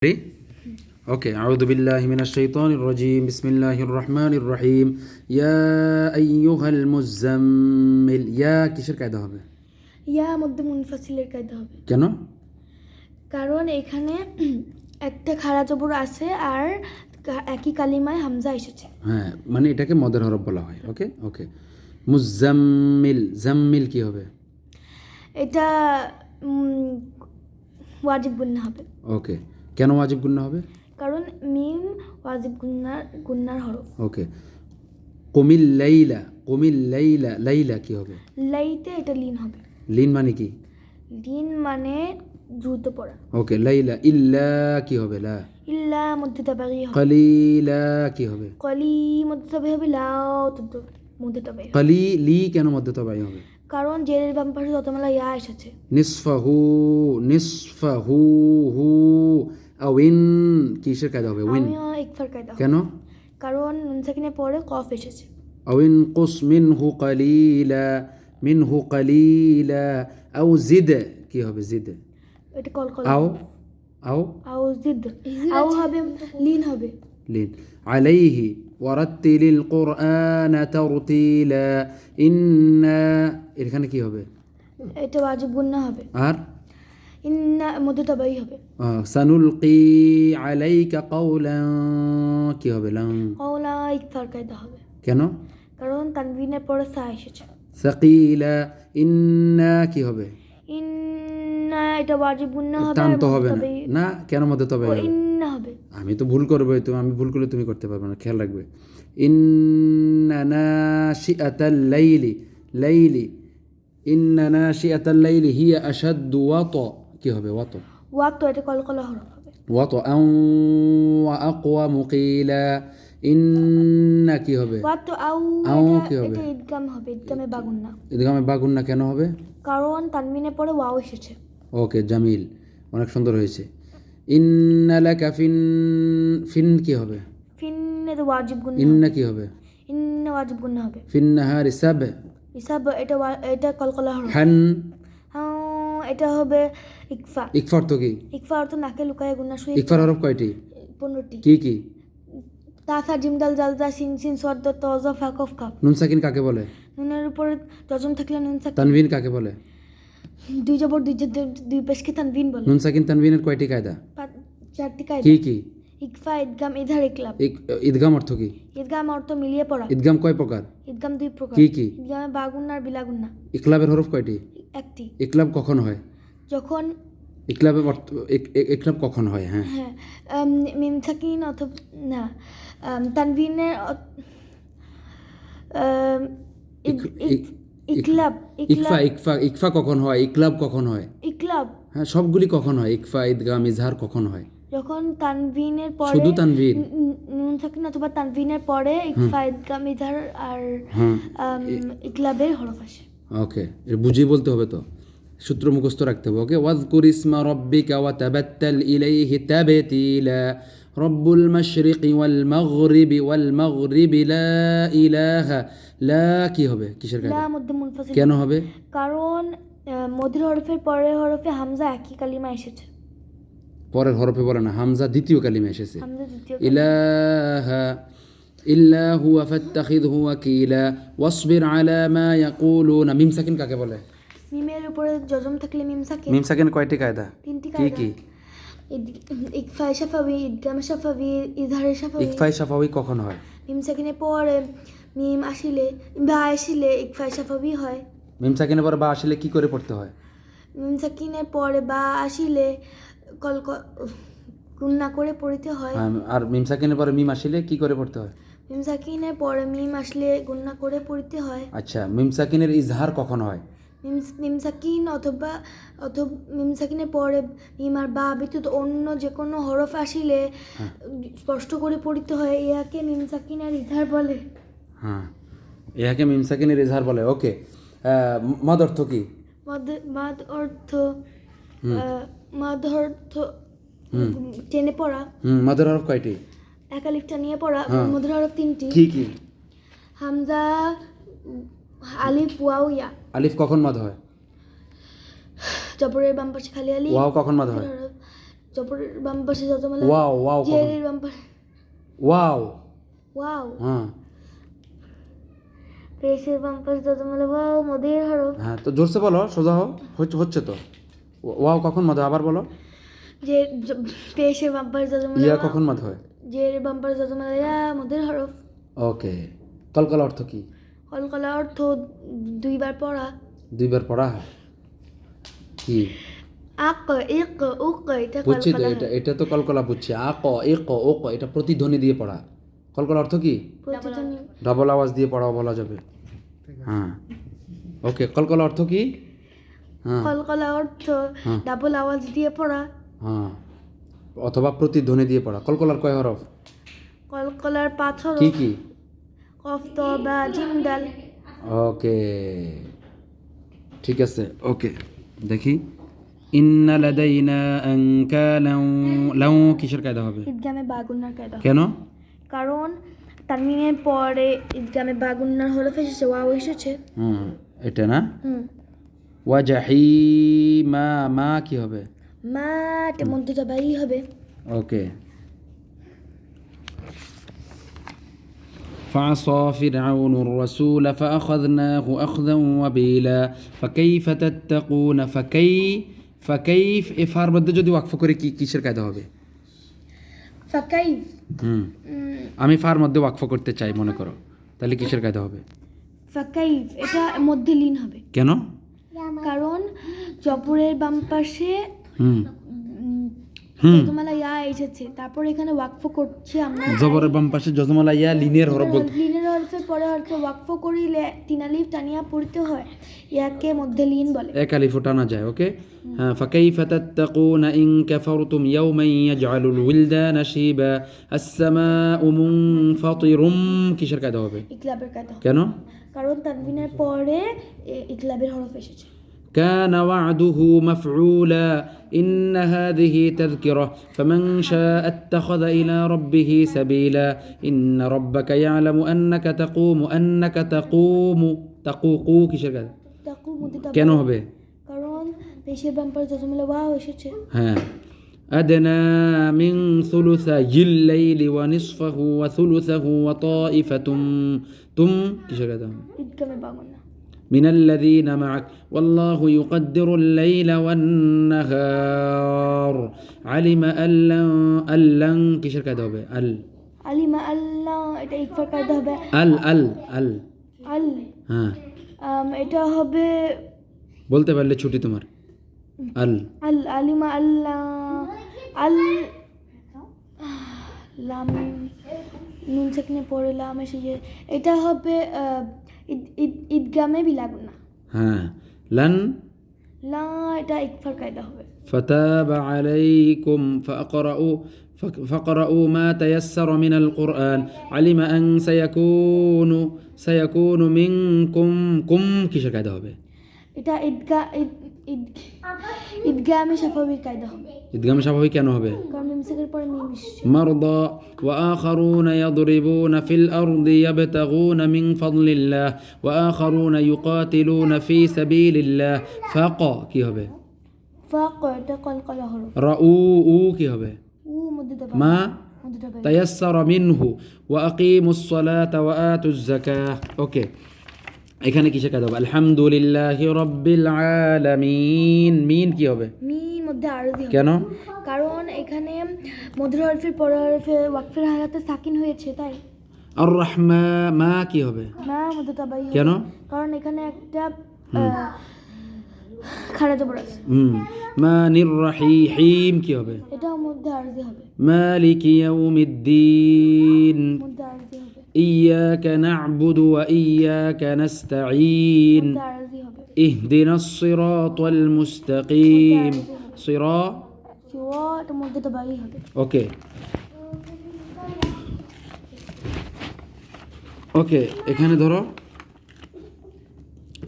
اوكي اعوذ بالله من الشيطان الرجيم بسم الله الرحمن الرحيم يا ايها المزمل يا কিসের কায়দা হবে ইয়া মধ্যে মুনফাসিলের কায়দা হবে কেন কারণ এখানে একটা খাড়া জবর আছে আর একই কালিমায় হামজা এসেছে হ্যাঁ মানে এটাকে মদের হরফ বলা হয় ওকে ওকে মুজাম্মিল জাম্মিল কি হবে এটা ওয়াজিব গুন্না হবে ওকে কেন ওয়াজিব গুন্না হবে কারণ মিম ওয়াজিব গুন্নার হরফ ওকে কুমিল লাইলা লাইলা কি হবে লাইতে এটা লিন হবে লিন মানে কি লিন মানে দ্রুত পড়া ওকে লাইলা ইল্লা কি হবে লা ইল্লা মধ্যে তাবাগি হবে কালিলা কি হবে কলি মধ্যে তাবাগি হবে লাও মধ্যে তাবাগি হবে কালিলি কেন মধ্যে তাবাগি হবে কারণ জেরের বাম পাশে যতমেলা ইয়া এসেছে নিসফাহু হু আউইন কিসের কায়দা হবে উইন আমিও ইকফার কায়দা কেন কারণ নুন সাকিনের পরে কফ এসেছে আউইন কুস মিনহু কালিলা আও জিদ কি হবে জিদ এটা কলকল আও আও জিদ আও হবে লিন হবে লিন আলাইহি ওয়ারাত্তিলিল কুরআনা তারতিলা ইন্না এখানে কি হবে এটা ওয়াজিব গুন্না হবে আর ইন্না মধ্যে তাবাই হবে সানুলকি আলাইকা কাওলান কি হবে লাম কওলা ইকফার কায়দা হবে কেন কারণ তানবিনের পরে সা এসেছে সাকিলা ইন্না কি হবে ইন্না এটা ওয়াজিব গুন্না হবে টান তো হবে না না কেন মধ্যে তবে ইন্না হবে আমি তো ভুল করবো আমি ভুল করলে তুমি করতে পারবে না খেয়াল রাখবে ইন্না নাশিআতাল লাইলি ইন্না নাশিআতাল লাইলি হিয়া আশাদ্দু ওয়াতা কি হবে ওয়াতা ওয়াত এটা কলকলা হরফ হবে ওয়াতা ওয়া আকওয়ামু কিলা ইন্না কি হবে ওয়াত আও কি হবে এটা ইদগাম হবে ইদগামে বাগুন্না ইদগামে বাগুন্না কেন হবে কারণ তানবিনের পরে ওয়াও এসেছে ওকে জামিল অনেক সুন্দর হয়েছে ইন্না লাকা ফিন কি হবে ফিন এটা ওয়াজিব গুন্না ইন্না কি হবে ইন্না ওয়াজিব গুন্না হবে ফিন নাহারি সাব ইসাব এটা কলকলা হরফ হান এটা হবে ইকফা ইকফার তো কি ইকফা অর্থ নাকে লুকায় গুন্না শুয়ে ইকফার হরফ কয়টি 15টি কি তাসা জিমদাল জালজা সিন সিন সদ্দ তজা ফা কফ কাফ নুন সাকিন কাকে বলে নুনের উপরে জজম থাকলে নুন সাকিন তানবিন কাকে বলে দুই জবর দুই পেশকে তানবিন বলে নুন সাকিন তানবিনের কয়টি কায়দা চারটি কায়দা কি ইকফা ইদগাম ইধার ইকলাব ঈদগাম অর্থ কি ইদগাম অর্থ মিলিয়ে পড়া ঈদগাম কয় প্রকার ইদগাম দুই প্রকার কি ইদগামে বাগুন্না আর বিলাগুন্না ইকলাবের হরফ কয়টি একটি ইকলাব কখন হয় যখন ইকলাব কখন হয় হ্যাঁ হ্যাঁ মিম সাকিন অথবা না তানবিনের ইকলাব ইকফা কখন হয় ইকলাব কখন হয় ইকলাব হ্যাঁ সবগুলি কখন হয় ইকফা ঈদগাম ইজহার কখন হয় যখন তানবিনের পরে শুধু তানবিন নুন সাকিন অথবা তানবিনের পরে ইকফা ইদগাম ইজহার আর ইকলাবের হরফ আসে ওকে এর বুঝিয়ে বলতে হবে তো সূত্র মুখস্থ রাখতে হবে ওকে ওয়াজকুর ইসমা রাব্বিকা ওয়া তাবাত্তাল ইলাইহি তাবতীলা রব্বুল মাশরিকি ওয়াল মাগরিবি লা ইলাহা লা কি হবে কিসের কায়দা লা মধ্যে মুনফাসিল কেন হবে কারণ মধ্যের হরফের পরের হরফে হামজা একই কালিমা এসেছে পরের হরফে বলে না হামজা দ্বিতীয় কালিমা এসেছে হামজা দ্বিতীয় ইলাহা ইল্লা হুয়া ফাত্তাখিযহু ওয়াকিলা ওয়াসবির আলা মা ইয়াকুলুনা মিম সাকিন কাকে বলে মিমের উপরে জজম থাকলে মিম সাকিন কয়টি কায়দা তিনটি কায়দা কি ইকফা শাফাবি ইদগাম শাফাবি ইজহার শাফাবি ইকফা শাফাবি কখন হয় মিম সাকিনের পরে মিম আসিলে বা আসিলে ইকফা শাফাবি হয় মিম সাকিনের পরে বা আসলে কি করে পড়তে হয় মিম সাকিনের পরে বা আসিলে গুন্না করে পড়তে হয় আর মিম সাকিনের পরে মিম আসলে কি করে পড়তে হয় মিম সাকিনের পরে মিম আসলে গুন্না করে পড়তে হয় আচ্ছা মিম সাকিনের ইজহার কখন হয় মিম সাকিন অথবা মিম সাকিনের পরে মিম আর বা ব্যতীত অন্য যে কোনো হরফ আসিলে স্পষ্ট করে পড়তে হয় ইহাকে মিম সাকিনের ইজহার বলে হ্যাঁ ইহাকে মিম সাকিনের ইজহার বলে ওকে মদ অর্থ কি মদ অর্থ টেনে পড়া মদের হরফ কয়টি একালিফটা নিয়ে পড়া মদের হরফ তিনটি কি হামজা আলিফ ওয়াও ইয়া আলিফ কখন মদ হয় জবরের বাম পাশে খালি আলিফ ওয়াও কখন মদ হয় জবরের বাম পাশে যজমালা ওয়াও ওয়াও কখন জেরের বাম পাশে ওয়াও ওয়াও হ্যাঁ পেশের বাম পাশে যজমালা ওয়াও মদের হরফ হ্যাঁ তো জোরসে বলো সোজা হও হচ্ছে তো ওয়াও কখন মত হয় আবার বলো যে পেশের বাম পাশে যজমালা ইয়া কখন মত হয় জেরের বাম পাশে যজমালা ইয়া মদের হরফ ওকে কলকলা অর্থ কি কলকলা অর্থ দুইবার পড়া দুইবার পড়া কি আক ইক উক এটা বুঝছি তো কলকলা এটা এটা তো কলকলা বুঝছি ওক এটা প্রতিধ্বনি দিয়ে পড়া কলকলা অর্থ কি প্রতিধ্বনি ডাবল আওয়াজ দিয়ে পড়াও বলা যাবে হ্যাঁ ওকে কলকলা অর্থ কি হ্যাঁ কলকলা অর্থ হ্যাঁ। ডাবল আওয়াজ দিয়ে পড়া হ্যাঁ অথবা প্রতিধ্বনি দিয়ে পড়া কলকলার কয় হরফ কলকলার পাথর কি কি কফ ত বা জিম দাল ওকে ঠিক আছে ওকে দেখি ইন্না লাদাইনা আনকালাও লাউ কিসের কায়দা হবে ঈদগামে বাগুন্নার কায়দা কেন কারণ তানমিনের পরে ঈদগামে বাগুন্নার হরফ এসেছে ওয়াও এসেছে হুম এটা না হুম ওয়াজাহিমা মা কি হবে মা এটা মধ্যে যাবাই হবে ওকে فعصى فرعون الرسول فأخذناه أخذا وبيلا فكيف تتقون فكيف এফার মধ্যে যদি ওয়াকফ করে কি কিসের কায়দা হবে ফাকাইফ আমি ফার মধ্যে ওয়াকফ করতে চাই মনে করো তাহলে কিসের কায়দা হবে ফাকাইফ এটা মধ্যে লীন হবে কেন কারণ জবরের বাম পাশে হুম হুম যজমালা ইয়া এসেছে তারপর এখানে ওয়াকফ করছি আমরা জবরের বাম পাশে যজমালা ইয়া লিনের হরফ বলতে লিনের হরফের পরে হচ্ছে ওয়াকফ করিলে তিন আলিফ টানিয়া পড়তে হয় ইয়াকে মধ্যে লীন বলে এক আলিফ টানা যায় ওকে হ্যাঁ فكيف تتقون إن كفرتم يوما يجعل الولدان شيبا السماء منفطر কিসের কায়দা হবে ইকলাবের কায়দা কেন কারণ তানবিনের পরে ইকলাবের হরফ এসেছে كان وعده مفعولا إن هذه تذكرة فمن شاء اتخذ إلى ربه سبيلا إن ربك يعلم أنك تقوقو কিসের কায়দা তাকু মধ্যে কেন হবে কারণ পেশের বাম পাশে যজমালা ওয়াও এসেছে হ্যাঁ أدنى من ثلثي الليل ونصفه وثلثه وطائفة কিসের কায়দা ঈদগামে বাগুন্না من الذين معك والله يقدر الليل والنهار علم أن لن কিসের কায়দা হবে আলিমা আল্লাহ এটা ইকফার কায়দা হবে আল হ্যাঁ এটা হবে বলতে পারলে ছুটি তোমার আলিমা আল্লাহ লাম নুন সেখানে পড়ে লাম এসে যে এটা হবে ঈদগামে বিলাগুন্না হ্যাঁ লান লা এটা ইকফার কায়দা হবে فتاب عليكم فاقرؤوا ما تيسر من القرآن علم أن سيكون منكم কিসের কায়দা হবে এটা ঈদগামে সাফাবির কায়দা হবে ঈদগামে স্বাভাবিক কেন হবে কারণ মিমসেকের পরে মিম এসেছে مرضى وآخرون يضربون في الأرض يبتغون من فضل الله وآخرون يقاتلون في سبيل الله কি হবে ফাক এটা কলকলা হরফ রাউ কি হবে মধ্যে দাবা মা মধ্যে দাবা تيسر منه وأقيموا الصلاة وآتوا الزكاة ওকে এখানে কিসের কায়দা হবে আলহামদুলিল্লাহি রাব্বিল আলামিন মিন কি হবে মিম মধ্যে আরজি হবে কেন কারণ এখানে মধ্যের হরফের পরের হরফে ওয়াকফের হালাতে সাকিন হয়েছে তাই আর রহমা মা কি হবে মা মধ্যে তাবাই হবে কেন কারণ এখানে একটা খাড়া জবর আছে মানির রহিম কি হবে এটাও মধ্যে আরজি হবে মালিক ইয়াউমিদ্দিন মধ্যে আরজি হবে إياك نعبد وإياك نستعين মধ্যে আরজি হবে اهدنا الصراط المستقيم صراط সিওয়াট মধ্যে তাবাই হবে ওকে ওকে এখানে ধরো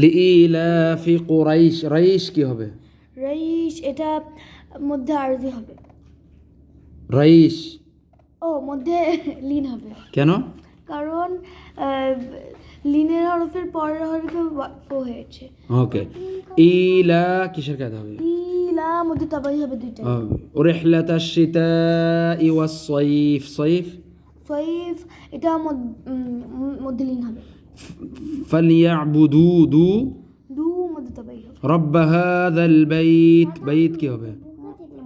লিইলাফি কুরাইশ রাইশ কি হবে রাইশ এটা মধ্যে আরজি হবে রাইশ ও মধ্যে লিন হবে কেন কারণ লিনের হরফের পরের হরফে ওয়াকফ হয়েছে। ওকে, ইলা কিসের কায়দা হবে? ইলা মধ্যে তাবাই হবে দুইটা। রিহলাতাশ শিতাই ওয়াস সাইফ, সাইফ সৈফ এটা মধ্যে লিন হবে। ফালিয়াবুদু দু দু মধ্যে তাবাই হবে। রব্বা হাযাল বাইত, বাইত কি হবে?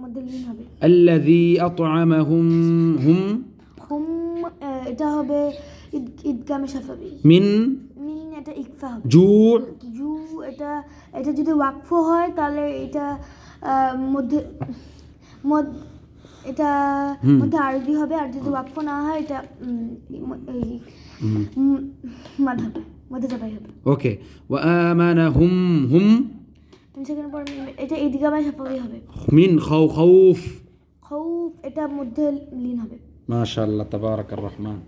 মধ্যে লিন হবে। আল্লাযী আত'আমাহুম হুম হুম এটা হবে ইদগামে শাফাবি। মিন মিন এটা ইকফা হবে। জু জু এটা যদি ওয়াকফ হয় তাহলে এটা মধ্যে এটা মধ্যে আরবি হবে, আর যদি ওয়াকফ না হয় এটা মাদ হবে, মধ্যে যাবাই হবে। ওকে, ওয়া আমানাহুম হুম সেকেন্ড পর এটা ইদগামে শাফাবি হবে। মিন খাউফ খাউফ এটা মধ্যে লিন হবে। মাশাআল্লাহ, তাবারাকার রহমান।